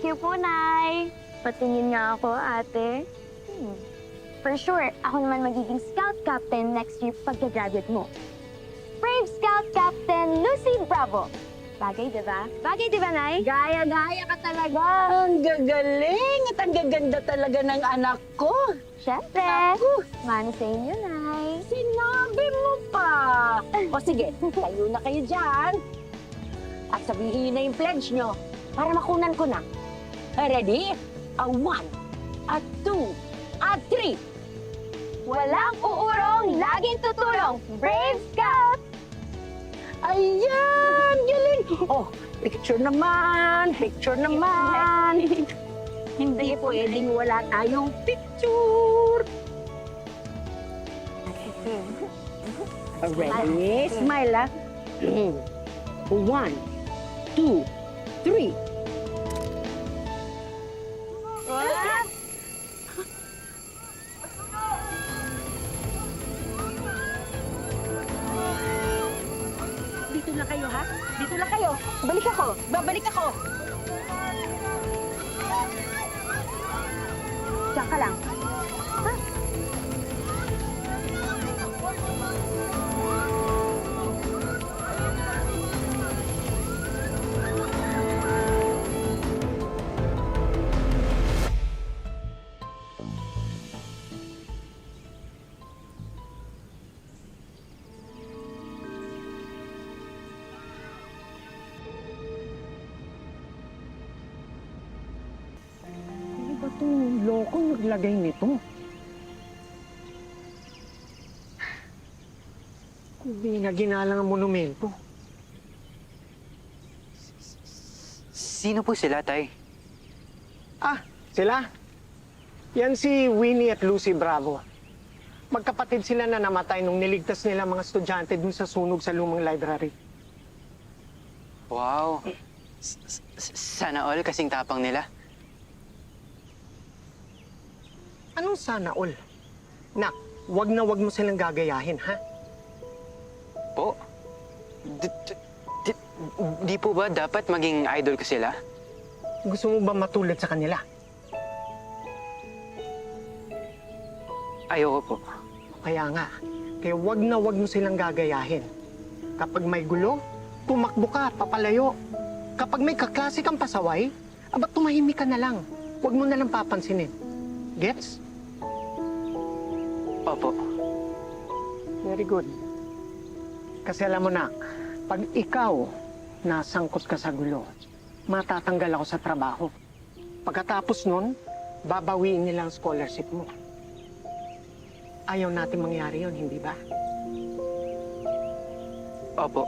you po, Nay. Patingin nga ako, ate. For sure, ako naman magiging Scout Captain next year pagka-graduate mo. Brave Scout Captain Lucy Bravo. Bagay, di ba? Bagay, di ba, Nay? Gaya-gaya ka talaga. Ang gagaling at ang gaganda talaga ng anak ko. Siyempre. Naku, Mano sa inyo, Nay. sinabi mo pa. O sige, tayo na kayo dyan. At sabihin na yung pledge nyo para makunan ko na. Ready? A 1, a 2, a 3. Walang uurong, laging tutulong. Brave Scout! Ayan! Galing! Oh, picture naman! Picture naman! Hindi pwedeng wala tayong picture! Ready? Smile, ah. 1, 2, 3. Dito na kayo, ha? Dito na kayo. Balik ako. Babalik ako. Diyan ka lang. Ha? Ano ba itong loko naglagay nito? Hindi na ginalang ang monumento. Sino po sila, Tay? Ah, sila? Yan si Winnie at Lucy Bravo. Magkapatid sila na namatay nung niligtas nila mga estudyante dun sa sunog sa lumang library. Wow. Sana all kasing tapang nila. Anong sana all? Nak, wag mo silang gagayahin, ha? Po? Di po ba dapat maging idol ko sila? Gusto mo ba matulad sa kanila? Ayoko po. Kaya nga, kaya wag mo silang gagayahin. Kapag may gulo, tumakbo ka, papalayo. Kapag may kaklase kang pasaway, abat tumahimik ka na lang. Huwag mo na lang papansinin. Gets? Opo. Very good. Kasi alam mo na, pag ikaw nasangkot ka sa gulo, matatanggal ako sa trabaho. Pagkatapos nun, babawiin nila ang scholarship mo. Ayaw natin mangyari yon, hindi ba? Opo.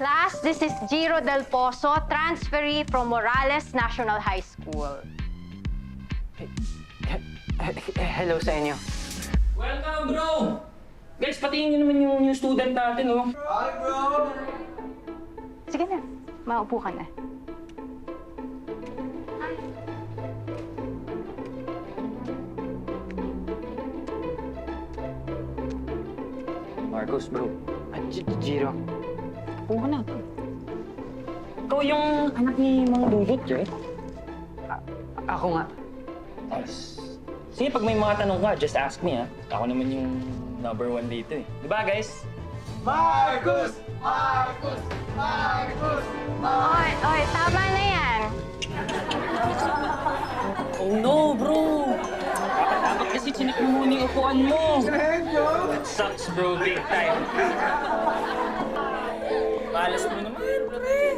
Class, this is Giro Del Pozo, transferee from Morales National High School. Hello sa inyo. Welcome, bro! Guys, patingin nyo naman yung new student natin, oh. Sige na, maupo ka na. Marcos, bro. Jiro. Upo ka na. Ikaw yung anak ni Mang Dudut, eh? Ako nga. Yes. Sige, pag may mga tanong ka, just ask me, ha? Ako naman yung number 1 dito, eh. Di ba, guys? Oy, tama na yan. Oh no, bro! Dapat kasi chinik mo muna yung upuan mo. That sucks, bro. Big time. Malas mo naman, pre.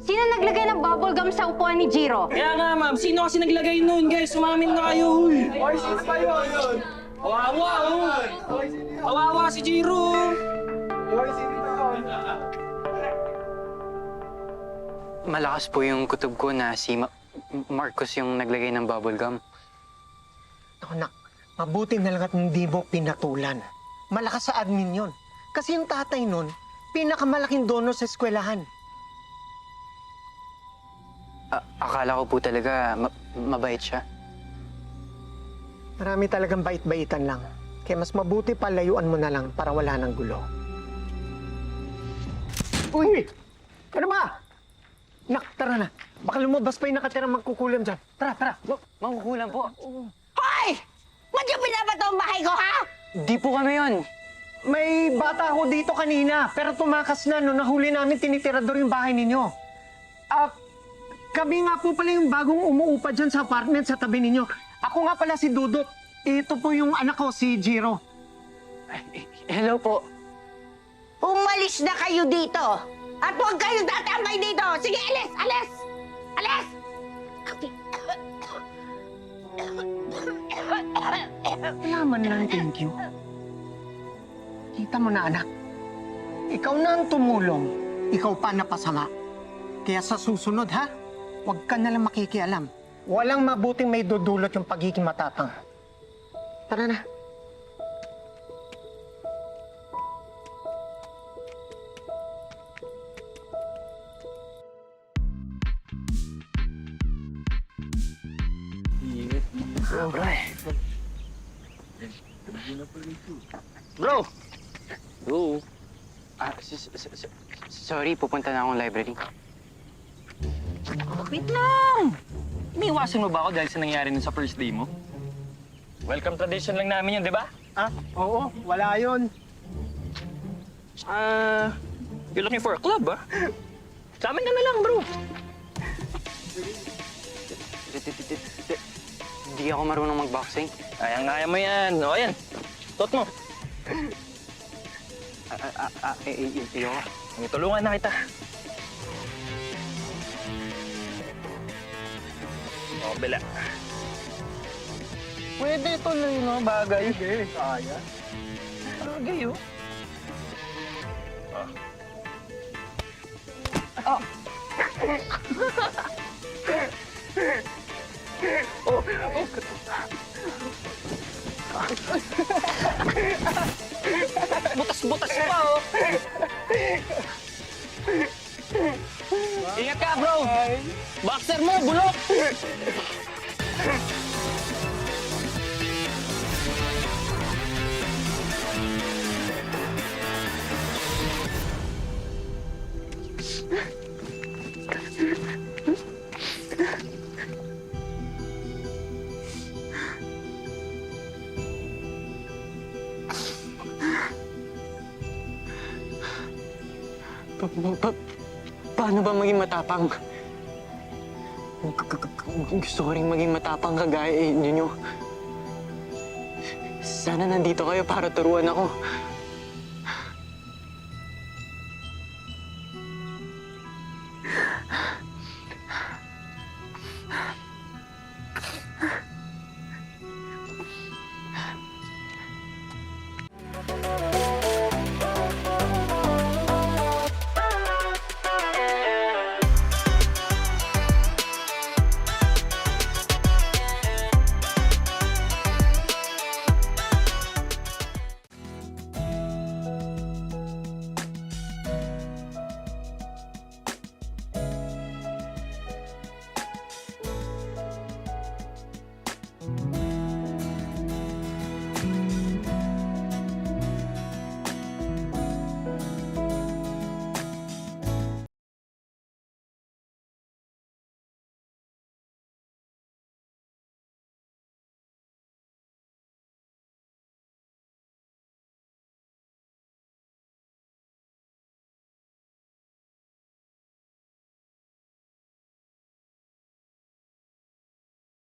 Sino naglagay ng bubble gum sa upuan ni Jiro? Kaya nga, ma'am. Sino kasi naglagay nun, guys? Umamin na kayo. Hoy, sino ba yun? Kawawa, oh. Kawawa si Jiro. Malakas po yung kutob ko na si Marcos yung naglagay ng bubble gum. Ako, nak, mabuti na lang at hindi mo pinatulan. Malakas sa admin yon. Kasi yung tatay nun, pinakamalaking donor sa eskwelahan. Akala ko po talaga mabait siya. Marami talagang bait-baitan lang. Kaya mas mabuti pa layuan mo na lang para wala ng gulo. Uy! Ano ba? Nak, tara na. Baka lumabas pa yung nakatirang magkukulam dyan. Tara, tara. Mangkukulam po. Hoy! Ba't yung binabato ang bahay ko, ha? Di po kami yun. May bata ako dito kanina, pero tumakas na. No, nahuli namin tinitirador yung bahay ninyo. Kami nga po pala yung bagong umuupa dyan sa apartment sa tabi ninyo. Ako nga pala si Dudut. Ito po yung anak ko, si Jiro. Hello po. Umalis na kayo dito! At huwag kayong tatambay dito! Sige, alis! Alis! Alis! Wala man lang thank you. Kita mo na, anak. Ikaw na ang tumulong. Ikaw pa napasama. Kaya sa susunod, ha? Huwag ka na lang makikialam. Walang mabuting may dudulot yung pagiging matapang. Tara na. Bro! Bro! Sorry, pupunta na akong library. Wait lang! Iniwasan mo ba ako dahil sa nangyari nun sa first day mo? Welcome tradition lang namin yun, di ba? Oo, wala yun. You're looking for a club, ah? Sa amin ka na lang, bro. Hindi ako marunong mag-boxing. Kaya mo yan. O, ayan. Tot mo. Iyo. Tulungan na kita. O, bila. Pwede tuloy, no? Bagay. Okay, kaya. Bagay, oh. Butas-butas pa, oh. Ingat ka, bro. Boxer mo, bulok. Paano ba maging matapang? Gusto ko rin maging matapang kagaya ninyo. Sana nandito kayo para turuan ako.